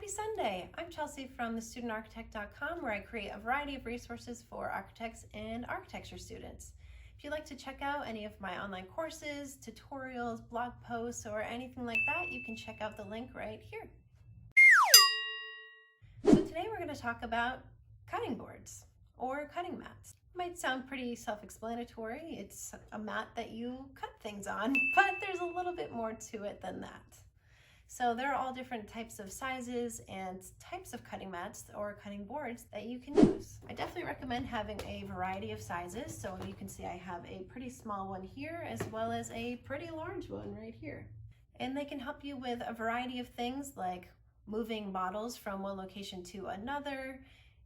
Happy Sunday! I'm Chelsea from thestudentarchitect.com, where I create a variety of resources for architects and architecture students. If you'd like to check out any of my online courses, tutorials, blog posts, or anything like that, you can check out the link right here. So today we're going to talk about cutting boards or cutting mats. It might sound pretty self-explanatory. It's a mat that you cut things on, but there's a little bit more to it than that. So there are all different types of sizes and types of cutting mats or cutting boards that you can use. I definitely recommend having a variety of sizes. So you can see I have a pretty small one here as well as a pretty large one right here. And they can help you with a variety of things like moving models from one location to another,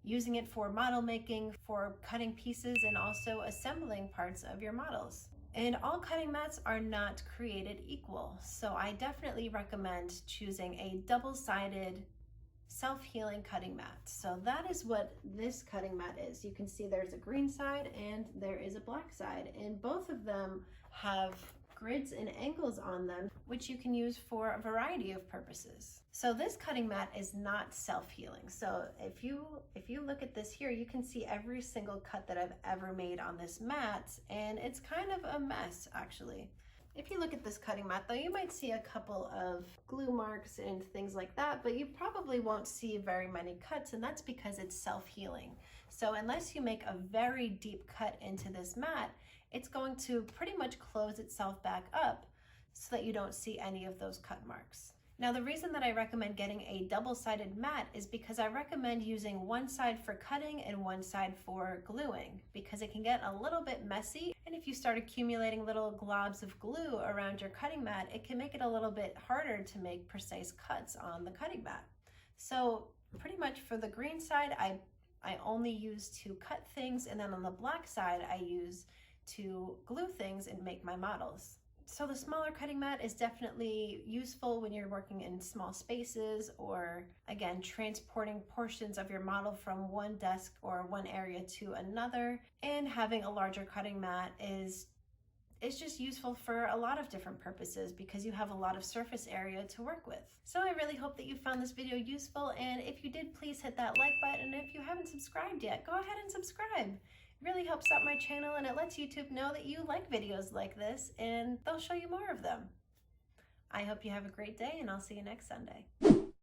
using it for model making, for cutting pieces, and also assembling parts of your models. And all cutting mats are not created equal, so I definitely recommend choosing a double-sided self-healing cutting mat. So that is what this cutting mat is. You can see there's a green side and there is a black side, and both of them have grids and angles on them, which you can use for a variety of purposes. So this cutting mat is not self-healing. So if you look at this here, you can see every single cut that I've ever made on this mat, and it's kind of a mess actually. If you look at this cutting mat though, you might see a couple of glue marks and things like that, but you probably won't see very many cuts, and that's because it's self-healing. So unless you make a very deep cut into this mat, it's going to pretty much close itself back up so that you don't see any of those cut marks. Now, the reason that I recommend getting a double-sided mat is because I recommend using one side for cutting and one side for gluing, because it can get a little bit messy. And if you start accumulating little globs of glue around your cutting mat, it can make it a little bit harder to make precise cuts on the cutting mat. So pretty much for the green side, I only use to cut things, and then on the black side, I use to glue things and make my models. So the smaller cutting mat is definitely useful when you're working in small spaces, or again, transporting portions of your model from one desk or one area to another. And having a larger cutting mat is just useful for a lot of different purposes because you have a lot of surface area to work with. So I really hope that you found this video useful, and if you did, please hit that like button. And if you haven't subscribed yet, go ahead and subscribe. It really helps out my channel, and it lets YouTube know that you like videos like this, and they'll show you more of them. I hope you have a great day, and I'll see you next Sunday.